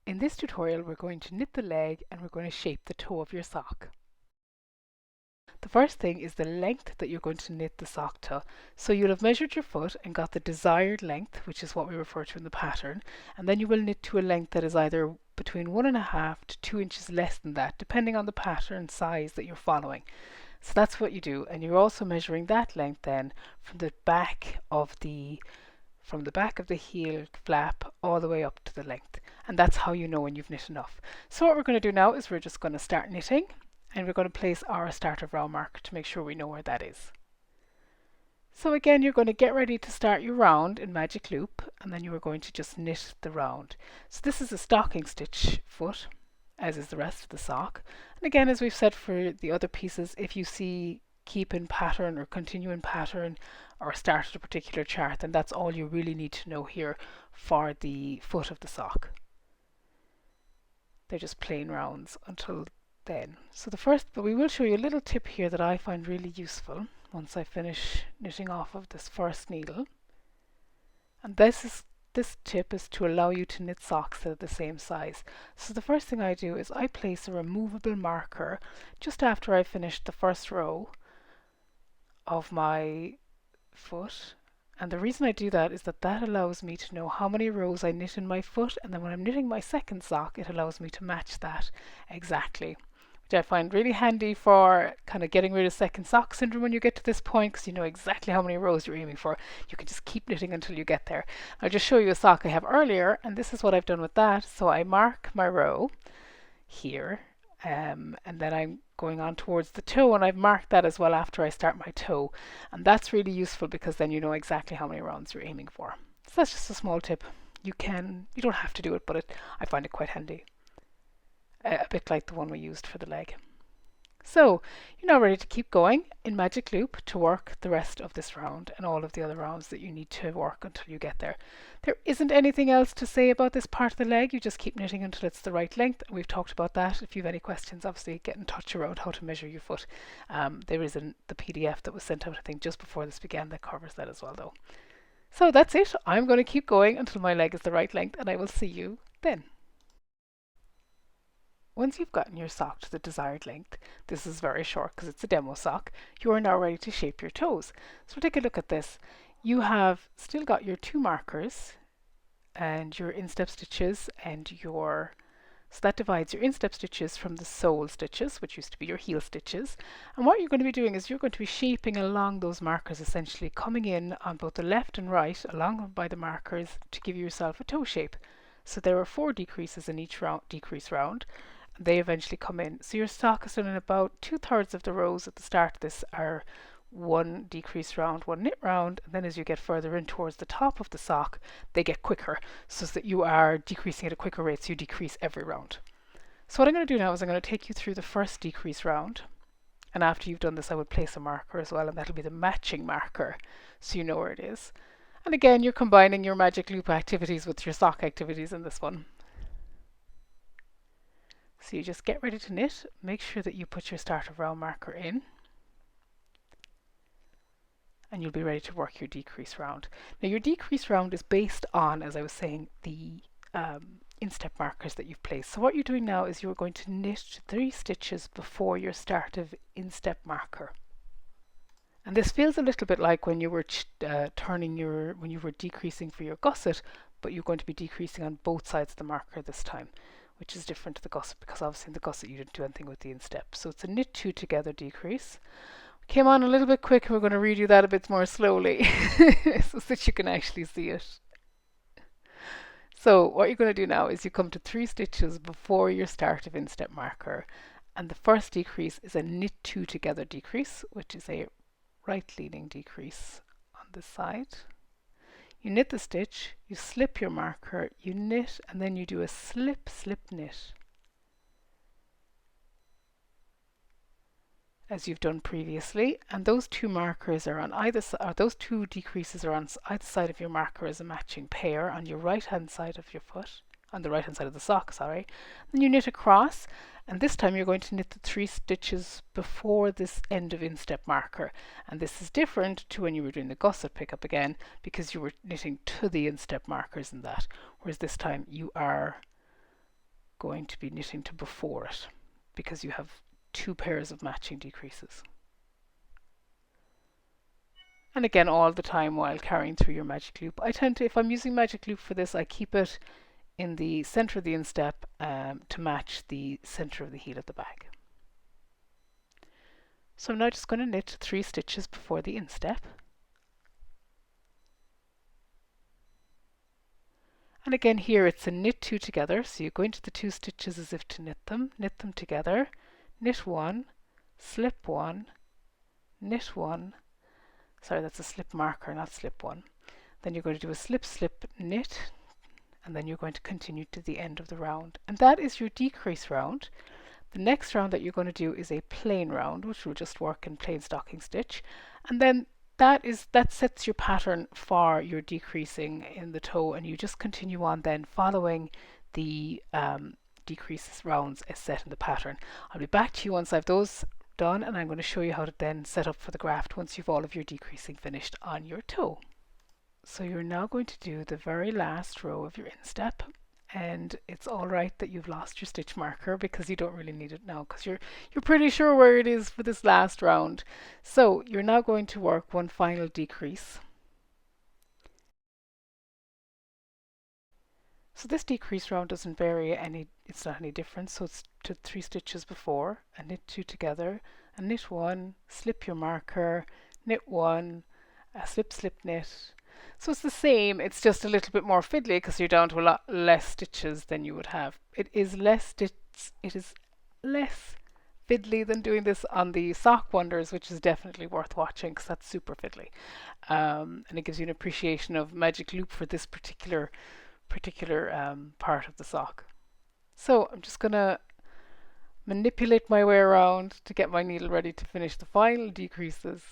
In this tutorial, we're going to knit the leg and we're going to shape the toe of your sock. The first thing is the length that you're going to knit the sock to. So you'll have measured your foot and got the desired length, which is what we refer to in the pattern, and then you will knit to a length that is either between 1.5 to 2 inches less than that, depending on the pattern size that you're following. So that's what you do, and you're also measuring that length then from the back of the heel flap all the way up to the length, and that's how you know when you've knit enough. So what we're going to do now is we're just going to start knitting, and we're going to place our start of round marker to make sure we know where that is. So again, you're going to get ready to start your round in magic loop, and then you are going to just knit the round. So this is a stocking stitch foot, as is the rest of the sock. And again, as we've said for the other pieces, if you see keep in pattern or continue in pattern or start at a particular chart, then that's all you really need to know here for the foot of the sock. They're just plain rounds until then. So but we will show you a little tip here that I find really useful once I finish knitting off of this first needle. And this tip is to allow you to knit socks that are the same size. So the first thing I do is I place a removable marker just after I finished the first row of my foot. And the reason I do that is that allows me to know how many rows I knit in my foot, and then when I'm knitting my second sock, it allows me to match that exactly, which I find really handy for kind of getting rid of second sock syndrome when you get to this point, because you know exactly how many rows you're aiming for. You can just keep knitting until you get there. I'll just show you a sock I have earlier, and this is what I've done with that. So I mark my row here, and then I'm going on towards the toe, and I've marked that as well after I start my toe, and that's really useful because then you know exactly how many rounds you're aiming for. So that's just a small tip. You don't have to do it, but I find it quite handy, a bit like the one we used for the leg. So you're now ready to keep going in magic loop to work the rest of this round and all of the other rounds that you need to work until you get there. There isn't anything else to say about this part of the leg. You just keep knitting until it's the right length. We've talked about that. If you have any questions, obviously get in touch around how to measure your foot. There is the PDF that was sent out, I think, just before this began that covers that as well, though. So that's it. I'm going to keep going until my leg is the right length, and I will see you then. Once you've gotten your sock to the desired length, this is very short because it's a demo sock, you are now ready to shape your toes. So take a look at this. You have still got your 2 markers and your instep stitches so that divides your instep stitches from the sole stitches, which used to be your heel stitches. And what you're going to be doing is you're going to be shaping along those markers, essentially coming in on both the left and right along by the markers to give yourself a toe shape. So there are 4 decreases in each decrease round. They eventually come in. So your sock is done in about 2/3 of the rows at the start of this are 1 decrease round, 1 knit round, and then as you get further in towards the top of the sock, they get quicker, so that you are decreasing at a quicker rate, so you decrease every round. So what I'm going to do now is I'm going to take you through the first decrease round, and after you've done this I would place a marker as well, and that'll be the matching marker, so you know where it is. And again, you're combining your magic loop activities with your sock activities in this one. So you just get ready to knit, make sure that you put your start of round marker in, and you'll be ready to work your decrease round. Now your decrease round is based on, as I was saying, the instep markers that you've placed. So what you're doing now is you're going to knit 3 stitches before your start of instep marker. And this feels a little bit like when you were when you were decreasing for your gusset, but you're going to be decreasing on both sides of the marker this time, which is different to the gusset because obviously in the gusset you didn't do anything with the instep. So it's a knit 2 together decrease. Came on a little bit quick, we're going to redo that a bit more slowly so that you can actually see it. So what you're going to do now is you come to 3 stitches before your start of instep marker, and the first decrease is a knit 2 together decrease, which is a right leaning decrease on this side. You knit the stitch, you slip your marker, you knit, and then you do a slip, slip, knit, as you've done previously. And those 2 markers are on either side, those 2 decreases are on either side of your marker as a matching pair on your right hand side of your foot, on the right hand side of the sock, sorry. Then you knit across, and this time you're going to knit the 3 stitches before this end of instep marker, and this is different to when you were doing the gusset pickup again, because you were knitting to the instep markers in that, whereas this time you are going to be knitting to before it, because you have 2 pairs of matching decreases. And again, all the time while carrying through your magic loop. I tend to, if I'm using magic loop for this, I keep it in the center of the instep to match the center of the heel at the back. So I'm now just going to knit 3 stitches before the instep. And again here it's a knit 2 together, so you go into the 2 stitches as if to knit them together, knit 1, slip 1, knit 1, sorry that's a slip marker, not slip 1. Then you're going to do a slip, slip, knit, and then you're going to continue to the end of the round. And that is your decrease round. The next round that you're going to do is a plain round, which will just work in plain stocking stitch. And then that sets your pattern for your decreasing in the toe, and you just continue on then following the decreases rounds as set in the pattern. I'll be back to you once I've those done, and I'm going to show you how to then set up for the graft once you've all of your decreasing finished on your toe. So you're now going to do the very last row of your instep, and it's all right that you've lost your stitch marker because you don't really need it now because you're pretty sure where it is for this last round. So you're now going to work one final decrease. So this decrease round doesn't vary any, it's not any different, so it's to 3 stitches before, and knit 2 together, and knit 1, slip your marker, knit 1, slip, slip, knit. So it's the same, it's just a little bit more fiddly because you're down to a lot less stitches than you would have. It is less fiddly than doing this on the Sock Wonders, which is definitely worth watching because that's super fiddly. And it gives you an appreciation of magic loop for this particular part of the sock. So I'm just going to manipulate my way around to get my needle ready to finish the final decreases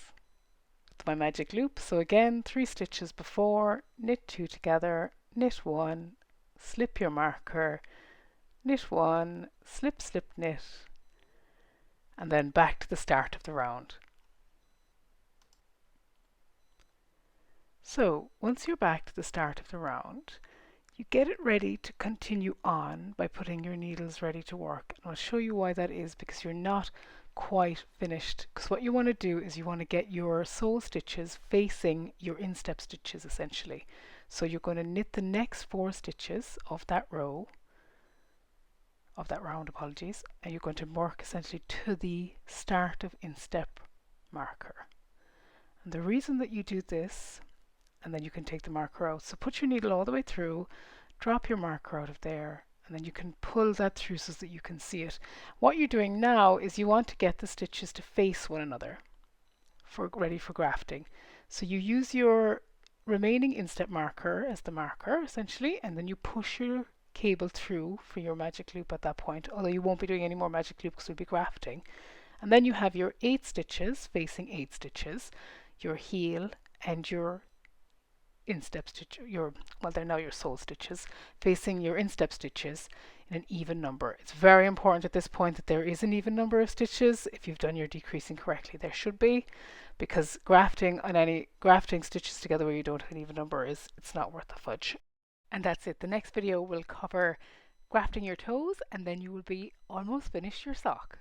with my magic loop. So again, 3 stitches before, knit 2 together, knit 1, slip your marker, knit 1, slip, slip, knit, and then back to the start of the round. So once you're back to the start of the round, you get it ready to continue on by putting your needles ready to work. And I'll show you why that is, because you're not quite finished. Because what you want to do is you want to get your sole stitches facing your instep stitches essentially. So you're going to knit the next 4 stitches of that row, of that round, apologies, and you're going to work essentially to the start of instep marker. And the reason that you do this, and then you can take the marker out. So put your needle all the way through, drop your marker out of there, and then you can pull that through so that you can see it. What you're doing now is you want to get the stitches to face one another, ready for grafting. So you use your remaining instep marker as the marker, essentially, and then you push your cable through for your magic loop at that point, although you won't be doing any more magic loop because we'll be grafting. And then you have your 8 stitches facing 8 stitches, your heel and your instep stitch, they're now your sole stitches, facing your instep stitches in an even number. It's very important at this point that there is an even number of stitches. If you've done your decreasing correctly, there should be, because grafting stitches together where you don't have an even number it's not worth the fudge. And that's it. The next video will cover grafting your toes, and then you will be almost finished your sock.